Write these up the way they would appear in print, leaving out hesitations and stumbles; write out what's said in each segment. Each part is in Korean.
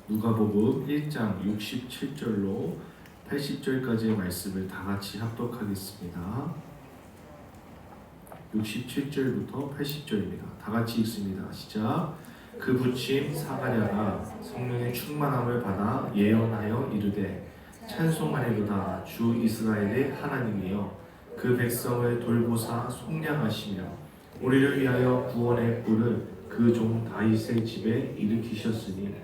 누가복음 1장 67절로 80절까지의 말씀을 다 같이 합독하겠습니다. 67절부터 80절입니다. 다 같이 읽습니다. 시작. 그 부침 사가랴가 성령의 충만함을 받아 예언하여 이르되 찬송하리로다 주 이스라엘의 하나님이여 그 백성을 돌보사 속량하시며 우리를 위하여 구원의 뿔을 그 종 다윗의 집에 일으키셨으니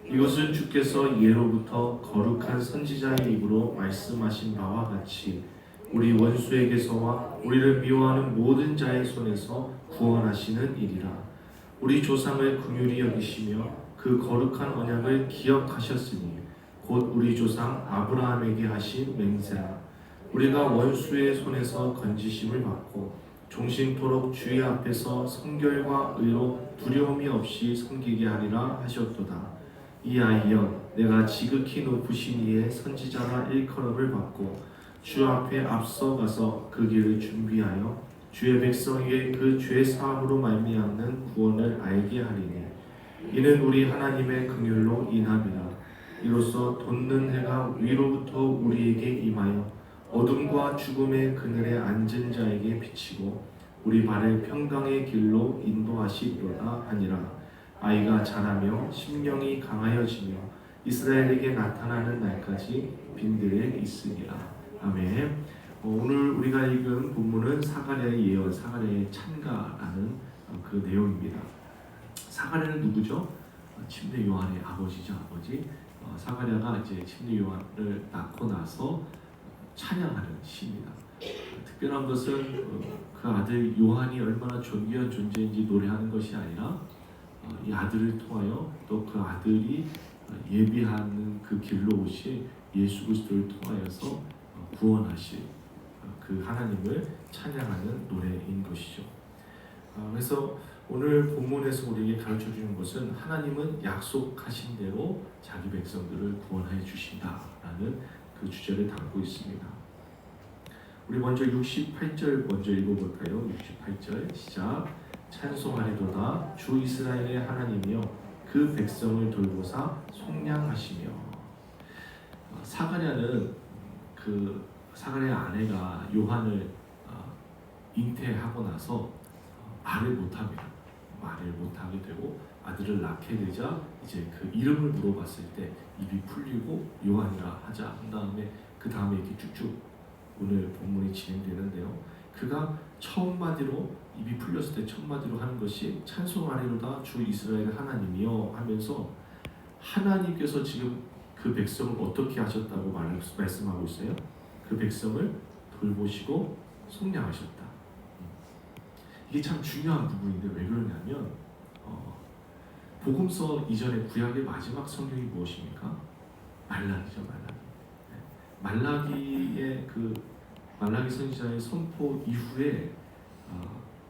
이것은 주께서 예로부터 거룩한 선지자의 입으로 말씀하신 바와 같이 우리 원수에게서와 우리를 미워하는 모든 자의 손에서 구원하시는 일이라. 우리 조상을 긍휼히 여기시며 그 거룩한 언약을 기억하셨으니 곧 우리 조상 아브라함에게 하신 맹세라. 우리가 원수의 손에서 건지심을 받고 종신토록 주의 앞에서 성결과 의로 두려움이 없이 섬기게 하리라 하셨도다. 이 아이여, 내가 지극히 높으신 이의 선지자라 일컬음을 받고 주 앞에 앞서가서 그 길을 준비하여 주의 백성에게 그 죄 사함으로 말미암는 구원을 알게 하리니 이는 우리 하나님의 긍휼로 인함이라. 이로써 돋는 해가 위로부터 우리에게 임하여 어둠과 죽음의 그늘에 앉은 자에게 비치고 우리 발을 평강의 길로 인도하시리로다 하니라. 아이가 자라며 심령이 강하여지며 이스라엘에게 나타나는 날까지 빈들에 있으리라. 아멘. 오늘 우리가 읽은 본문은 사가랴의 예언, 사가랴의 찬가라는 그 내용입니다. 사가랴는 누구죠? 침례 요한의 아버지죠, 아버지. 사가랴가 이제 침례 요한을 낳고 나서 찬양하는 시입니다. 특별한 것은 그 아들 요한이 얼마나 존귀한 존재인지 노래하는 것이 아니라 이 아들을 통하여 또 그 아들이 예비하는 그 길로 오실 예수 그리스도를 통하여서 구원하실 그 하나님을 찬양하는 노래인 것이죠. 그래서 오늘 본문에서 우리에게 가르쳐 주는 것은 하나님은 약속하신 대로 자기 백성들을 구원해 주신다라는 그 주제를 담고 있습니다. 우리 먼저 68절 먼저 읽어볼까요? 68절 시작. 찬송하리로다 주 이스라엘의 하나님이여 그 백성을 돌보사 속량하시며. 사가랴는 그 사가랴의 아내가 요한을 잉태하고 나서 말을 못합니다. 말을 못하게 되고 아들을 낳게 되자 이제 그 이름을 물어봤을 때 입이 풀리고 요한이라 하자 한 다음에 그 다음에 이렇게 쭉쭉 오늘 본문이 진행되는데요. 그가 첫 마디로 입이 풀렸을 때 첫 마디로 하는 것이 찬송하리로다 주 이스라엘 하나님이여 하면서 하나님께서 지금 그 백성을 어떻게 하셨다고 말씀하고 있어요. 그 백성을 돌보시고 속량하셨다. 이게 참 중요한 부분인데 왜 그러냐면 복음서 이전에 구약의 마지막 성경이 무엇입니까? 말라기죠. 말라기의 그 말라기 선지자의 선포 이후에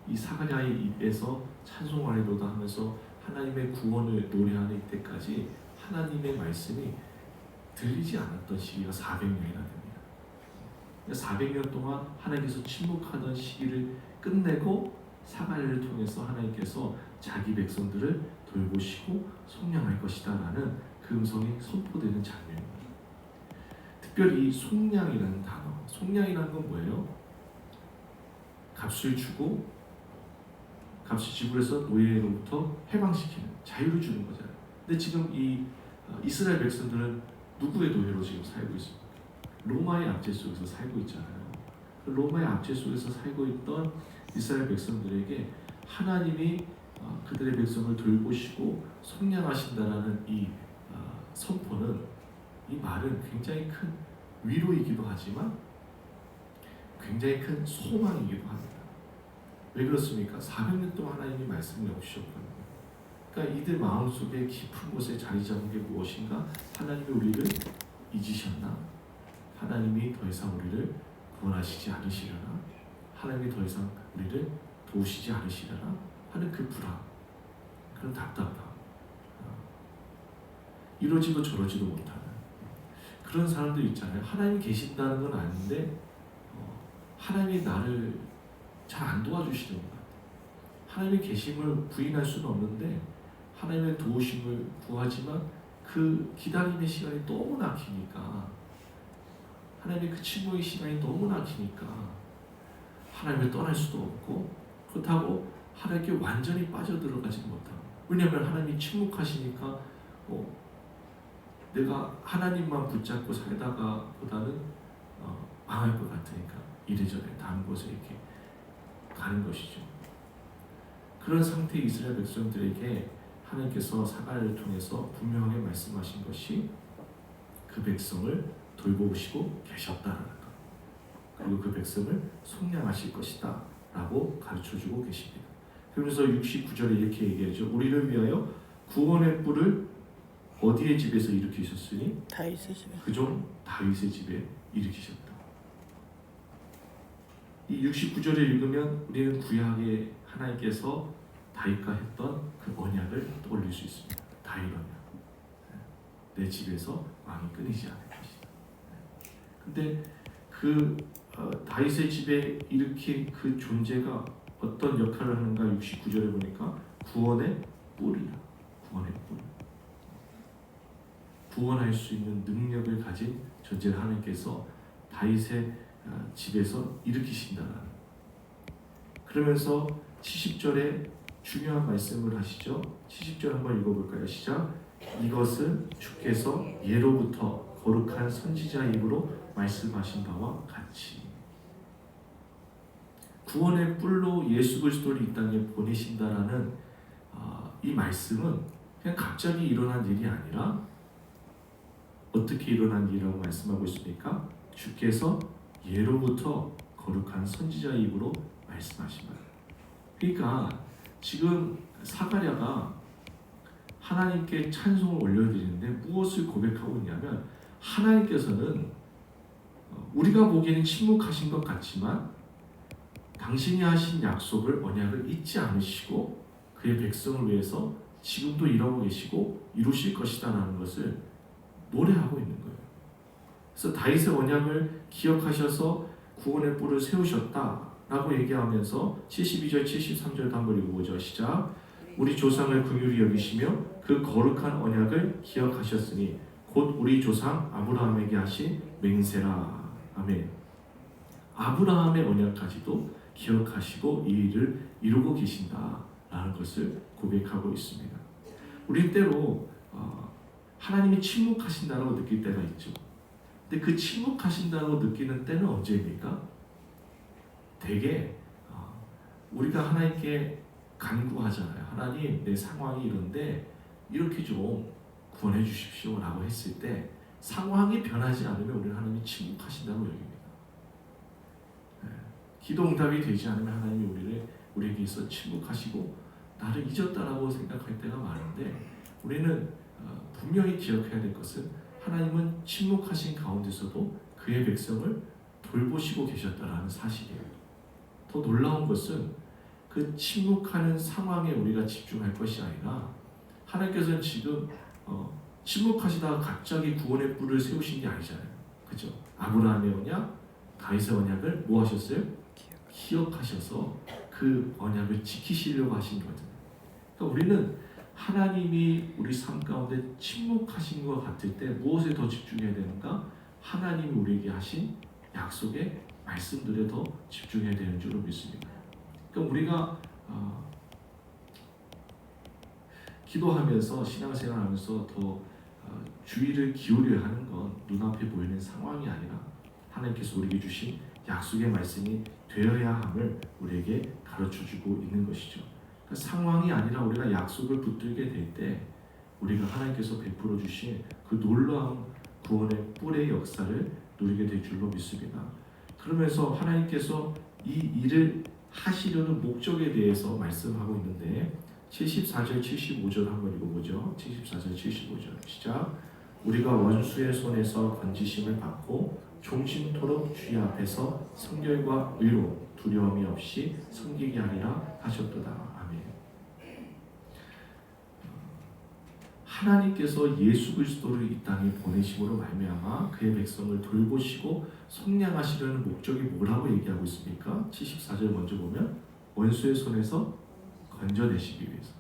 이 사가랴의 입에서 찬송하리로다 하면서 하나님의 구원을 노래하는 이때까지 하나님의 말씀이 들리지 않았던 시기가 400년이나 됩니다. 400년 동안 하나님께서 침묵하던 시기를 끝내고 사가랴를 통해서 하나님께서 자기 백성들을 돌보시고 속량할 것이다 라는 그 음성이 선포되는 장면입니다. 특별히 이 속량이라는 단어, 속량이라는 건 뭐예요? 값을 주고 값을 지불해서 노예로부터 해방시키는, 자유를 주는 거잖아요. 근데 지금 이 이스라엘 백성들은 누구의 노예로 지금 살고 있습니까? 로마의 압제 속에서 살고 있잖아요. 로마의 압제 속에서 살고 있던 이스라엘 백성들에게 하나님이 그들의 백성을 돌보시고 속량하신다라는 이 선포는, 이 말은 굉장히 큰 위로이기도 하지만 굉장히 큰 소망이기도 합니다. 왜 그렇습니까? 400년 동안 하나님이 말씀을 없으셨거든요. 그러니까 이들 마음속에 깊은 곳에 자리 잡은 게 무엇인가? 하나님이 우리를 잊으셨나? 하나님이 더 이상 우리를 구원하시지 않으시려나? 하나님이 더 이상 우리를 도우시지 않으시려나? 하는 그 불안, 그런 답답함, 이러지도 저러지도 못하는 그런 사람들 있잖아요. 하나님이 계신다는 건 아는데 하나님이 나를 잘 안 도와주시는 것 같아요. 하나님의 계심을 부인할 수는 없는데 하나님의 도우심을 구하지만 그 기다림의 시간이 너무나 기니까, 하나님의 그 침묵의 시간이 너무나 기니까 하나님을 떠날 수도 없고, 그렇다고 하나님께 완전히 빠져들어가지 못하고, 왜냐하면 하나님이 침묵하시니까 내가 하나님만 붙잡고 살다가 보다는 망할 것 같으니까 이래저래 다른 곳에 이렇게 가는 것이죠. 그런 상태의 이스라엘 백성들에게 하나님께서 사가랴를 통해서 분명하게 말씀하신 것이 그 백성을 돌보시고 계셨다는 것, 그리고 그 백성을 속량하실 것이다 라고 가르쳐주고 계십니다. 그러면서 69절에 이렇게 얘기하죠. 우리를 위하여 구원의 뿔을 어디의 집에서 일으키셨으니? 다윗의 집에. 그종 다윗의 집에 일으키셨다. 이 69절을 읽으면 우리는 구약에 하나님께서 다윗과 했던 그 언약을 떠올릴 수 있습니다. 다윗 언약. 내 집에서 왕이 끊이지 않을 것이다. 근데 그 다윗의 집에 일으킨 그 존재가 어떤 역할을 하는가 69절에 보니까 구원의 뿔이야. 구원의 뿔. 구원할 수 있는 능력을 가진 존재를 하나님께서 다윗의 집에서 일으키신다는. 그러면서 70절에 중요한 말씀을 하시죠. 70절 한번 읽어볼까요? 시작. 이것은 주께서 예로부터 거룩한 선지자 입으로 말씀하신 바와 같이. 구원의 뿔로 예수 그리스도를 이 땅에 보내신다라는 이 말씀은 그냥 갑자기 일어난 일이 아니라 어떻게 일어난 일이라고 말씀하고 있습니까? 주께서 예로부터 거룩한 선지자 입으로 말씀하신 거예요. 그러니까 지금 사가랴가 하나님께 찬송을 올려드리는데 무엇을 고백하고 있냐면, 하나님께서는 우리가 보기에는 침묵하신 것 같지만 당신이 하신 약속을, 언약을 잊지 않으시고 그의 백성을 위해서 지금도 일하고 계시고 이루실 것이다라는 것을 노래하고 있는 거예요. 그래서 다윗의 언약을 기억하셔서 구원의 뿔을 세우셨다라고 얘기하면서 72절, 73절도 한번 읽어보죠. 시작. 우리 조상을 긍휼히 여기시며 그 거룩한 언약을 기억하셨으니 곧 우리 조상 아브라함에게 하신 맹세라. 아멘. 아브라함의 언약까지도 기억하시고 이 일을 이루고 계신다라는 것을 고백하고 있습니다. 우리 때로 하나님이 침묵하신다고 느낄 때가 있죠. 근데 그 침묵하신다고 느끼는 때는 언제입니까? 대개 우리가 하나님께 간구하잖아요. 하나님, 내 상황이 이런데 이렇게 좀 구원해 주십시오 라고 했을 때 상황이 변하지 않으면 우리는 하나님이 침묵하신다고 여깁니다. 기도 응답이 되지 않으면 하나님이 우리에게서 침묵하시고 나를 잊었다라고 생각할 때가 많은데, 우리는 분명히 기억해야 될 것은 하나님은 침묵하신 가운데서도 그의 백성을 돌보시고 계셨다라는 사실이에요. 더 놀라운 것은 그 침묵하는 상황에 우리가 집중할 것이 아니라, 하나님께서는 지금 침묵하시다가 갑자기 구원의 뿔을 세우신 게 아니잖아요. 그죠? 아브라함의 언약, 다윗의 언약을 뭐 하셨어요? 기억하셔서 그 언약을 지키시려고 하신 거잖아요. 그러니까 우리는 하나님이 우리 삶 가운데 침묵하신 것 같을 때 무엇에 더 집중해야 되는가? 하나님이 우리에게 하신 약속의 말씀들에 더 집중해야 되는 줄로 믿습니다. 그러니까 우리가 기도하면서 신앙생활하면서 더 주의를 기울여야 하는 건 눈앞에 보이는 상황이 아니라 하나님께서 우리에게 주신 약속의 말씀이 되어야 함을 우리에게 가르쳐주고 있는 것이죠. 그러니까 상황이 아니라 우리가 약속을 붙들게 될 때 우리가 하나님께서 베풀어 주신 그 놀라운 구원의 뿔의 역사를 누리게 될 줄로 믿습니다. 그러면서 하나님께서 이 일을 하시려는 목적에 대해서 말씀하고 있는데 74절, 75절 한번 읽어보죠. 74절, 75절 시작. 우리가 원수의 손에서 건지심을 받고 종신토록 주의 앞에서 성결과 의로 두려움이 없이 섬기게 하리라 하셨도다. 아멘. 하나님께서 예수 그리스도를 이 땅에 보내심으로 말미암아 그의 백성을 돌보시고 속량하시려는 목적이 뭐라고 얘기하고 있습니까? 74절 먼저 보면 원수의 손에서 건져내시기 위해서.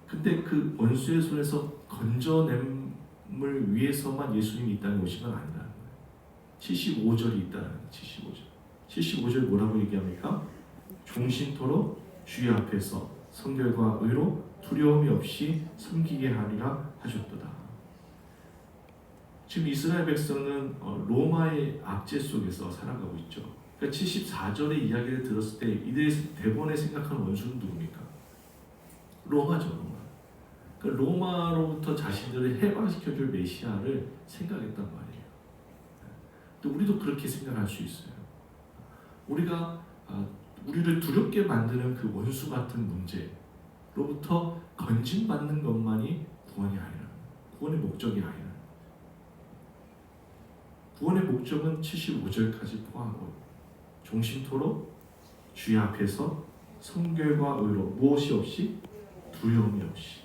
근데 그 원수의 손에서 건져냄을 위해서만 예수님이 이 땅에 오신 건 아니라는 거예요. 75절이 있다는 거예요. 75절. 75절 뭐라고 얘기합니까? 종신토록 주의 앞에서 성결과 의로 두려움이 없이 섬기게 하리라 하셨도다. 지금 이스라엘 백성은 로마의 압제 속에서 살아가고 있죠. 그러니까 74절의 이야기를 들었을 때 이들이 대번에 생각하는 원수는 누굽니까? 로마죠. 로마. 그러니까 로마로부터 자신들을 해방시켜줄 메시아를 생각했단 말이에요. 근데 우리도 그렇게 생각할 수 있어요. 우리가 우리를 두렵게 만드는 그 원수 같은 문제로부터 건진받는 것만이 구원이 아니라, 구원의 목적이 아니라, 구원의 목적은 75절까지 포함하고 종신토록 주의 앞에서 성결과 의로 무엇이 없이 두려움이 없이.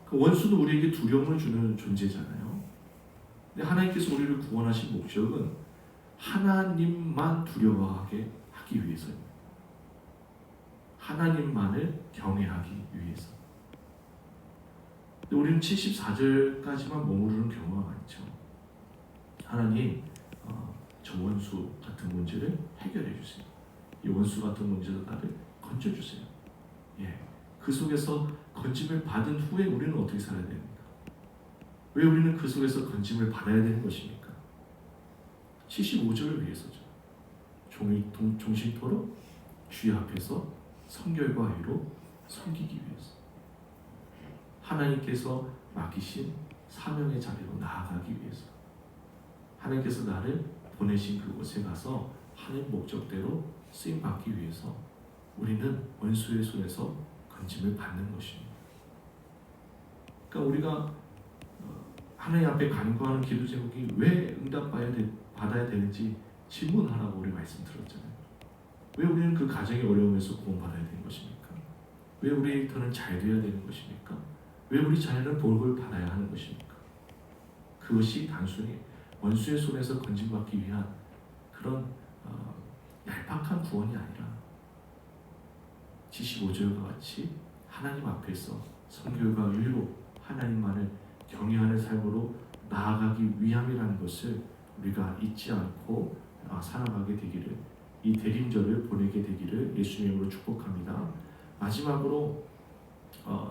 그 원수는 우리에게 두려움을 주는 존재잖아요. 근데 하나님께서 우리를 구원하신 목적은 하나님만 두려워하게 하기 위해서입니다. 하나님만을 경외하기 위해서. 근데 우리는 74절까지만 머무르는 경우가 많죠. 하나님, 저 원수 같은 문제를 해결해 주세요. 이 원수 같은 문제에서 나를 건져주세요. 예, 그 속에서 건짐을 받은 후에 우리는 어떻게 살아야 됩니까? 왜 우리는 그 속에서 건짐을 받아야 되는 것입니까? 75절을 위해서죠. 종신토록 주의 앞에서 성결과 의로 섬기기 위해서. 하나님께서 맡기신 사명의 자리로 나아가기 위해서. 하나님께서 나를 보내신 그곳에 가서 하나님 목적대로 쓰임받기 위해서 우리는 원수의 손에서 건짐을 받는 것입니다. 그러니까 우리가 하나님 앞에 간구하는 기도 제목이 왜 받아야 되는지 질문하라고 우리 말씀 들었잖아요. 왜 우리는 그 가정의 어려움에서 구원받아야 되는 것입니까? 왜 우리 일터는 잘 되어야 되는 것입니까? 왜 우리 자녀는 복을 받아야 하는 것입니까? 그것이 단순히 원수의 손에서 건진받기 위한 그런 얄팍한 구원이 아니라 75절과 같이 하나님 앞에서 성결과 의로 하나님만을 경외하는 삶으로 나아가기 위함이라는 것을 우리가 잊지 않고 살아가게 되기를, 이 대림절을 보내게 되기를 예수님의 이름으로 축복합니다. 마지막으로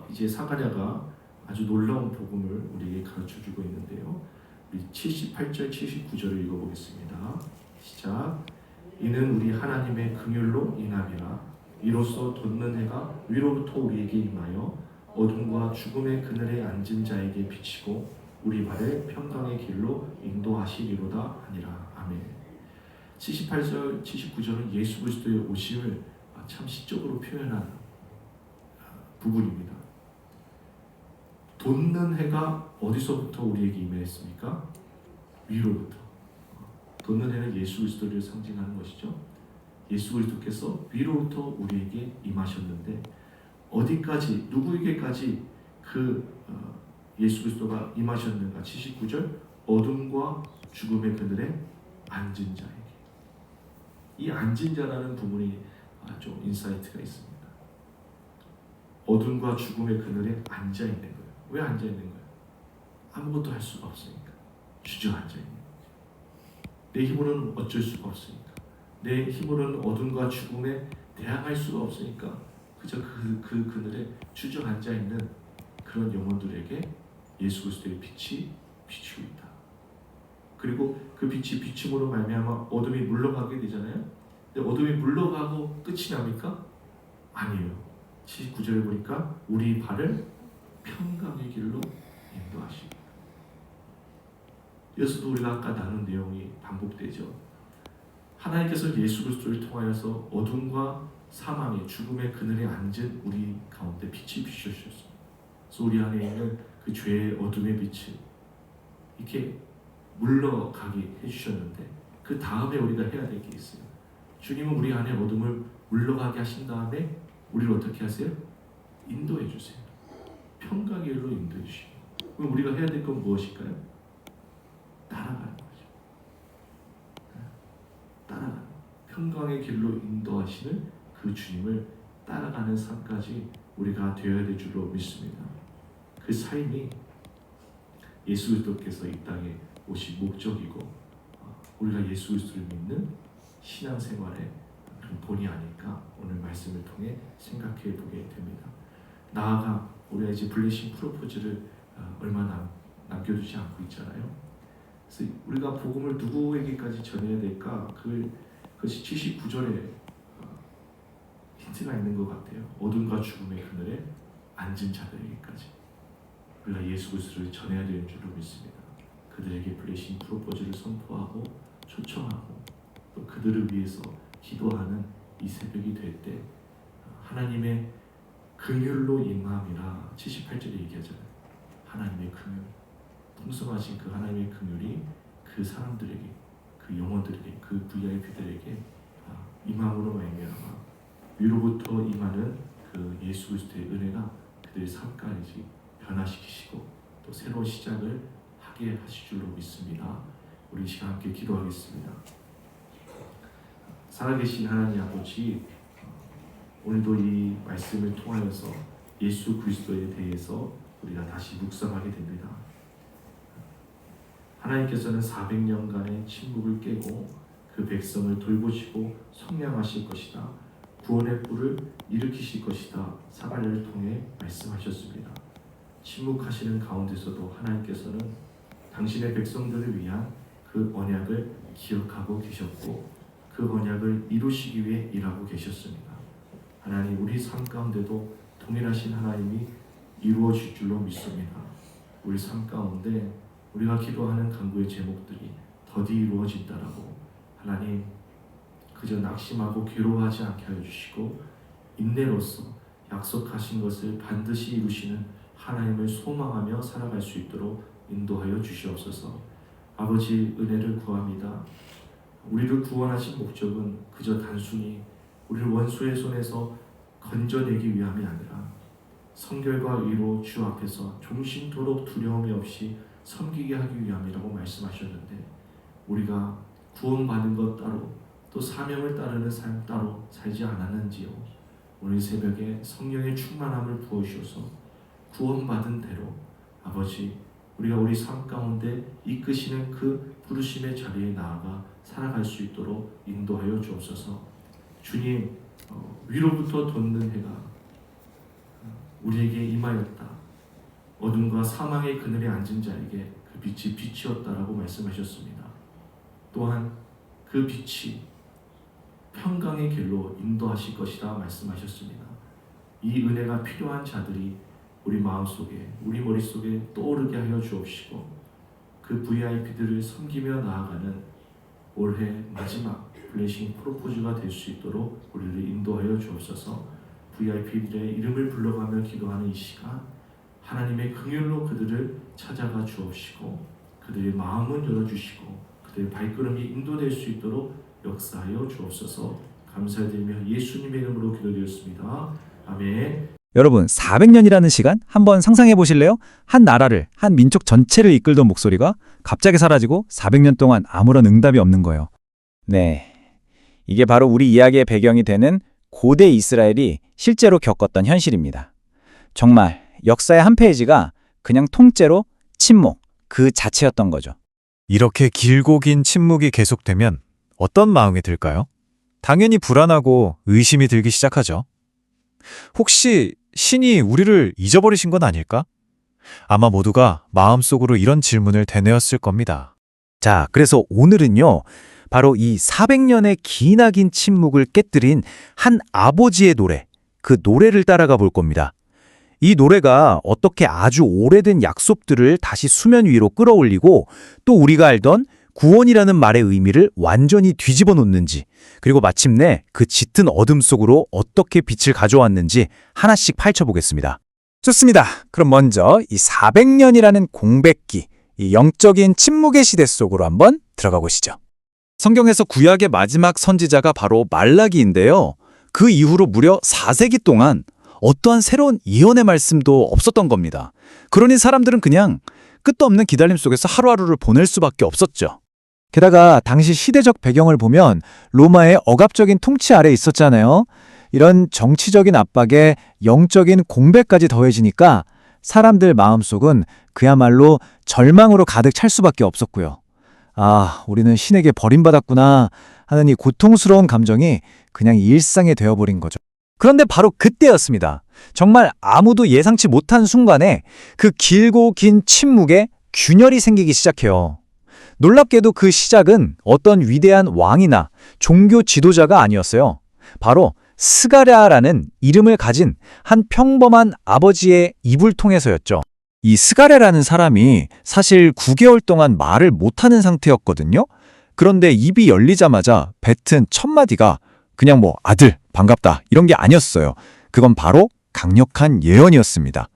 이제 사가랴가 아주 놀라운 복음을 우리에게 가르쳐주고 있는데요. 우리 78절, 79절을 읽어보겠습니다. 시작. 이는 우리 하나님의 긍휼로 인함이라. 이로써 돋는 해가 위로부터 우리에게 임하여 어둠과 죽음의 그늘에 앉은 자에게 비치고 우리 발을 평강의 길로 인도하시리로다 하니라. 아멘. 78절, 79절은 예수 그리스도의 오심을 참 시적으로 표현한 부분입니다. 돋는 해가 어디서부터 우리에게 임했습니까? 위로부터. 돋는 해는 예수 그리스도를 상징하는 것이죠. 예수 그리스도께서 위로부터 우리에게 임하셨는데 어디까지, 누구에게까지 예수 그리스도가 임하셨는가? 79절, 어둠과 죽음의 그늘에 앉은 자에게. 이 앉은 자라는 부분이 좀 인사이트가 있습니다. 어둠과 죽음의 그늘에 앉아 있는 거예요. 왜 앉아 있는 거예요? 아무것도 할 수가 없으니까. 주저앉아 있는 거예요. 내 힘으로는 어쩔 수가 없으니까. 내 힘으로는 어둠과 죽음에 대항할 수가 없으니까 그저 그 그늘에 주저앉아 있는 그런 영혼들에게 예수 그리스도의 빛이 비추고 있다. 그리고 그 빛이 비춤으로 말미암아 어둠이 물러가게 되잖아요. 근데 어둠이 물러가고 끝이 납니까? 아니에요. 79절에 보니까 우리 발을 평강의 길로 인도하시고. 여기서도 우리가 아까 나눈 내용이 반복되죠. 하나님께서 예수 그리스도를 통하여서 어둠과 사망의 죽음의 그늘에 앉은 우리 가운데 빛이 비추셨습니다. 그래서 우리 안에 있는 그 죄의 어둠의 빛을 이렇게 물러가게 해주셨는데 그 다음에 우리가 해야 될 게 있어요. 주님은 우리 안에 어둠을 물러가게 하신 다음에 우리를 어떻게 하세요? 인도해 주세요. 평강의 길로 인도해 주시고. 그럼 우리가 해야 될 건 무엇일까요? 따라가는 거죠. 따라가는, 평강의 길로 인도하시는 그 주님을 따라가는 삶까지 우리가 되어야 될 줄로 믿습니다. 그 삶이 예수 그리스도께서 이 땅에 오신 목적이고 우리가 예수 그리스도를 믿는 신앙생활의 본이 아닐까 오늘 말씀을 통해 생각해 보게 됩니다. 나아가 우리가 이제 블레싱 프로포즈를 얼마 남겨두지 않고 있잖아요. 그래서 우리가 복음을 누구에게까지 전해야 될까? 그것이 79절에 힌트가 있는 것 같아요. 어둠과 죽음의 그늘에 앉은 자들에게까지 우리가 예수 그리스도를 전해야 되는 줄로 믿습니다. 그들에게 블레싱 프로포즈를 선포하고 초청하고 또 그들을 위해서 기도하는 이 새벽이 될 때 하나님의 긍휼로 임함이라 78절에 얘기하잖아요. 하나님의 긍휼, 풍성하신 그 하나님의 긍휼이 그 사람들에게, 그 영혼들에게, 그 VIP들에게 임함으로 말미암아 위로부터 임하는 그 예수 그리스도의 은혜가 그들의 삶까지 변화시키시고 또 새로운 시작을 하게 하실 줄로 믿습니다. 우리 이 시간 함께 기도하겠습니다. 살아계신 하나님 아버지, 오늘도 이 말씀을 통하여서 예수 그리스도에 대해서 우리가 다시 묵상하게 됩니다. 하나님께서는 400년간의 침묵을 깨고 그 백성을 돌보시고 성량하실 것이다. 구원의 뿔을 일으키실 것이다. 사가랴를 통해 말씀하셨습니다. 침묵하시는 가운데서도 하나님께서는 당신의 백성들을 위한 그 언약을 기억하고 계셨고 그 언약을 이루시기 위해 일하고 계셨습니다. 하나님, 우리 삶 가운데도 동일하신 하나님이 이루어질 줄로 믿습니다. 우리 삶 가운데 우리가 기도하는 간구의 제목들이 더디 이루어진다라고 하나님 그저 낙심하고 괴로워하지 않게 하여 주시고 인내로서 약속하신 것을 반드시 이루시는 하나님을 소망하며 살아갈 수 있도록 인도하여 주시옵소서. 아버지, 은혜를 구합니다. 우리를 구원하신 목적은 그저 단순히 우리를 원수의 손에서 건져내기 위함이 아니라 성결과 의로 주 앞에서 종신토록 두려움이 없이 섬기게 하기 위함이라고 말씀하셨는데 우리가 구원받은 것 따로 또 사명을 따르는 삶 따로 살지 않았는지요. 오늘 새벽에 성령의 충만함을 부어주셔서 구원받은 대로 아버지 우리가 우리 삶 가운데 이끄시는 그 부르심의 자리에 나아가 살아갈 수 있도록 인도하여 주옵소서. 주님, 위로부터 돋는 해가 우리에게 임하였다. 어둠과 사망의 그늘에 앉은 자에게 그 빛이 빛이었다라고 말씀하셨습니다. 또한 그 빛이 평강의 길로 인도하실 것이다 말씀하셨습니다. 이 은혜가 필요한 자들이 우리 마음속에, 우리 머릿속에 떠오르게 하여 주옵시고 그 VIP들을 섬기며 나아가는 올해 마지막 블레싱 프로포즈가 될 수 있도록 우리를 인도하여 주옵소서. VIP들의 이름을 불러가며 기도하는 이 시간 하나님의 긍휼로 그들을 찾아가 주옵시고 그들의 마음을 열어주시고 그들의 발걸음이 인도될 수 있도록 역사하여 주옵소서. 감사드리며 예수님의 이름으로 기도드렸습니다. 아멘. 여러분, 400년이라는 시간 한번 상상해 보실래요? 한 나라를, 한 민족 전체를 이끌던 목소리가 갑자기 사라지고 400년 동안 아무런 응답이 없는 거예요. 네, 이게 바로 우리 이야기의 배경이 되는 고대 이스라엘이 실제로 겪었던 현실입니다. 정말 역사의 한 페이지가 그냥 통째로 침묵 그 자체였던 거죠. 이렇게 길고 긴 침묵이 계속되면 어떤 마음이 들까요? 당연히 불안하고 의심이 들기 시작하죠. 혹시 신이 우리를 잊어버리신 건 아닐까? 아마 모두가 마음속으로 이런 질문을 되뇌었을 겁니다. 자, 그래서 오늘은요, 바로 이 400년의 기나긴 침묵을 깨뜨린 한 아버지의 노래, 그 노래를 따라가 볼 겁니다. 이 노래가 어떻게 아주 오래된 약속들을 다시 수면 위로 끌어올리고 또 우리가 알던 구원이라는 말의 의미를 완전히 뒤집어 놓는지, 그리고 마침내 그 짙은 어둠 속으로 어떻게 빛을 가져왔는지 하나씩 파헤쳐보겠습니다. 좋습니다. 그럼 먼저 이 400년이라는 공백기, 이 영적인 침묵의 시대 속으로 한번 들어가 보시죠. 성경에서 구약의 마지막 선지자가 바로 말라기인데요. 그 이후로 무려 4세기 동안 어떠한 새로운 예언의 말씀도 없었던 겁니다. 그러니 사람들은 그냥 끝도 없는 기다림 속에서 하루하루를 보낼 수밖에 없었죠. 게다가 당시 시대적 배경을 보면 로마의 억압적인 통치 아래에 있었잖아요. 이런 정치적인 압박에 영적인 공백까지 더해지니까 사람들 마음속은 그야말로 절망으로 가득 찰 수밖에 없었고요. 아, 우리는 신에게 버림받았구나 하는 이 고통스러운 감정이 그냥 일상이 되어버린 거죠. 그런데 바로 그때였습니다. 정말 아무도 예상치 못한 순간에 그 길고 긴 침묵에 균열이 생기기 시작해요. 놀랍게도 그 시작은 어떤 위대한 왕이나 종교 지도자가 아니었어요. 바로 스가랴라는 이름을 가진 한 평범한 아버지의 입을 통해서였죠. 이 스가랴라는 사람이 사실 9개월 동안 말을 못하는 상태였거든요. 그런데 입이 열리자마자 뱉은 첫 마디가 그냥 뭐 아들 반갑다 이런 게 아니었어요. 그건 바로 강력한 예언이었습니다.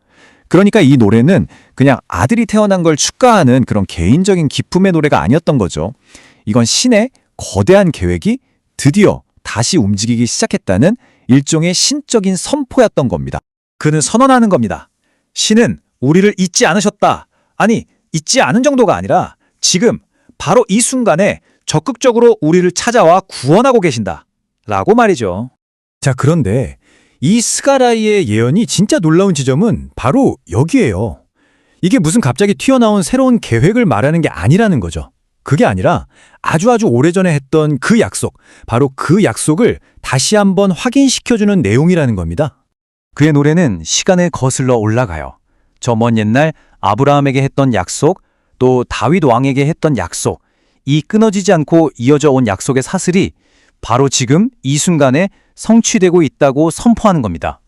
그러니까 이 노래는 그냥 아들이 태어난 걸 축하하는 그런 개인적인 기쁨의 노래가 아니었던 거죠. 이건 신의 거대한 계획이 드디어 다시 움직이기 시작했다는 일종의 신적인 선포였던 겁니다. 그는 선언하는 겁니다. 신은 우리를 잊지 않으셨다. 아니, 잊지 않은 정도가 아니라 지금 바로 이 순간에 적극적으로 우리를 찾아와 구원하고 계신다. 라고 말이죠. 자, 그런데 이 스가랴의 예언이 진짜 놀라운 지점은 바로 여기예요. 이게 무슨 갑자기 튀어나온 새로운 계획을 말하는 게 아니라는 거죠. 그게 아니라 아주 오래전에 했던 그 약속, 바로 그 약속을 다시 한번 확인시켜주는 내용이라는 겁니다. 그의 노래는 시간을 거슬러 올라가요. 저 먼 옛날 아브라함에게 했던 약속, 또 다윗 왕에게 했던 약속, 이 끊어지지 않고 이어져 온 약속의 사슬이 바로 지금 이 순간에 성취되고 있다고 선포하는 겁니다.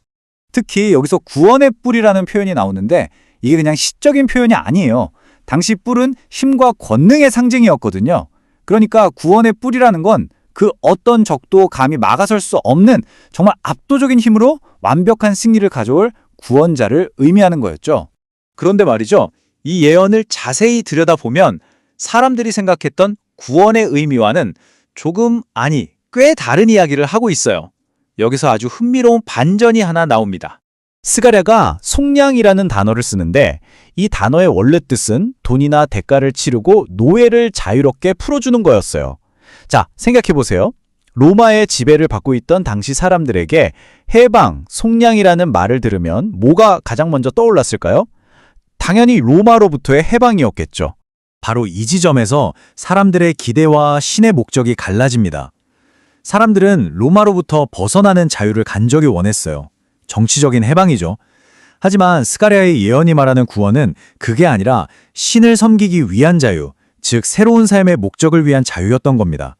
특히 여기서 구원의 뿔이라는 표현이 나오는데 이게 그냥 시적인 표현이 아니에요. 당시 뿔은 힘과 권능의 상징이었거든요. 그러니까 구원의 뿔이라는 건 그 어떤 적도 감히 막아설 수 없는 정말 압도적인 힘으로 완벽한 승리를 가져올 구원자를 의미하는 거였죠. 그런데 말이죠. 이 예언을 자세히 들여다보면 사람들이 생각했던 구원의 의미와는 조금 꽤 다른 이야기를 하고 있어요. 여기서 아주 흥미로운 반전이 하나 나옵니다. 스가랴가 속량이라는 단어를 쓰는데 이 단어의 원래 뜻은 돈이나 대가를 치르고 노예를 자유롭게 풀어주는 거였어요. 자, 생각해보세요. 로마의 지배를 받고 있던 당시 사람들에게 해방, 속량이라는 말을 들으면 뭐가 가장 먼저 떠올랐을까요? 당연히 로마로부터의 해방이었겠죠. 바로 이 지점에서 사람들의 기대와 신의 목적이 갈라집니다. 사람들은 로마로부터 벗어나는 자유를 간절히 원했어요. 정치적인 해방이죠. 하지만 스가랴의 예언이 말하는 구원은 그게 아니라 신을 섬기기 위한 자유, 즉 새로운 삶의 목적을 위한 자유였던 겁니다.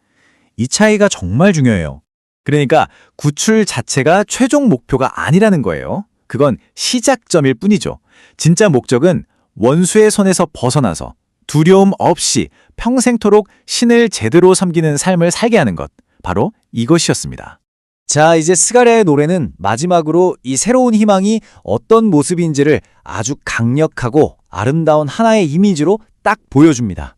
이 차이가 정말 중요해요. 그러니까 구출 자체가 최종 목표가 아니라는 거예요. 그건 시작점일 뿐이죠. 진짜 목적은 원수의 손에서 벗어나서 두려움 없이 평생토록 신을 제대로 섬기는 삶을 살게 하는 것. 바로 이것이었습니다. 자, 이제 스가랴의 노래는 마지막으로 이 새로운 희망이 어떤 모습인지를 아주 강력하고 아름다운 하나의 이미지로 딱 보여줍니다.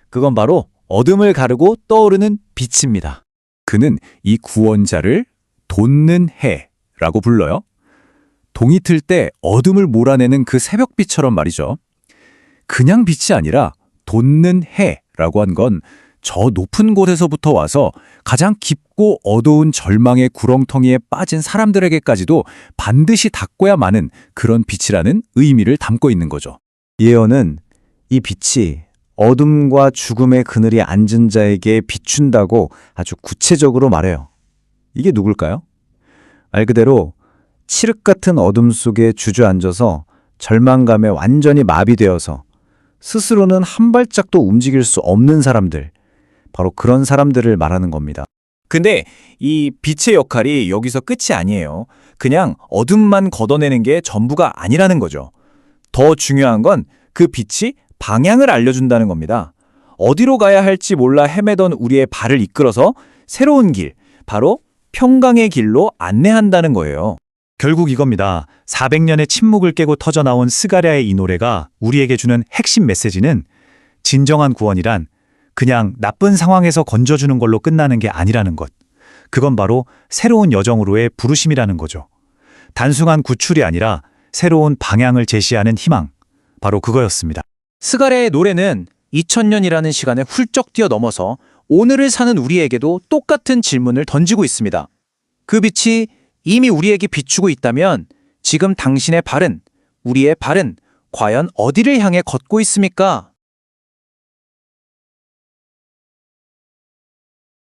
그건 바로 어둠을 가르고 떠오르는 빛입니다. 그는 이 구원자를 돋는 해라고 불러요. 동이 틀 때 어둠을 몰아내는 그 새벽빛처럼 말이죠. 그냥 빛이 아니라 돋는 해라고 한 건 저 높은 곳에서부터 와서 가장 깊고 어두운 절망의 구렁텅이에 빠진 사람들에게까지도 반드시 닿고야 마는 그런 빛이라는 의미를 담고 있는 거죠. 예언은 이 빛이 어둠과 죽음의 그늘이 앉은 자에게 비춘다고 아주 구체적으로 말해요. 이게 누굴까요? 말 그대로 칠흑 같은 어둠 속에 주저앉아서 절망감에 완전히 마비되어서 스스로는 한 발짝도 움직일 수 없는 사람들, 바로 그런 사람들을 말하는 겁니다. 근데 이 빛의 역할이 여기서 끝이 아니에요. 그냥 어둠만 걷어내는 게 전부가 아니라는 거죠. 더 중요한 건 그 빛이 방향을 알려준다는 겁니다. 어디로 가야 할지 몰라 헤매던 우리의 발을 이끌어서 새로운 길, 바로 평강의 길로 안내한다는 거예요. 결국 이겁니다. 400년의 침묵을 깨고 터져나온 스가랴의 이 노래가 우리에게 주는 핵심 메시지는 진정한 구원이란 그냥 나쁜 상황에서 건져주는 걸로 끝나는 게 아니라는 것. 그건 바로 새로운 여정으로의 부르심이라는 거죠. 단순한 구출이 아니라 새로운 방향을 제시하는 희망. 바로 그거였습니다. 스가랴의 노래는 2000년이라는 시간을 훌쩍 뛰어넘어서 오늘을 사는 우리에게도 똑같은 질문을 던지고 있습니다. 그 빛이 이미 우리에게 비추고 있다면 지금 당신의 발은, 우리의 발은 과연 어디를 향해 걷고 있습니까?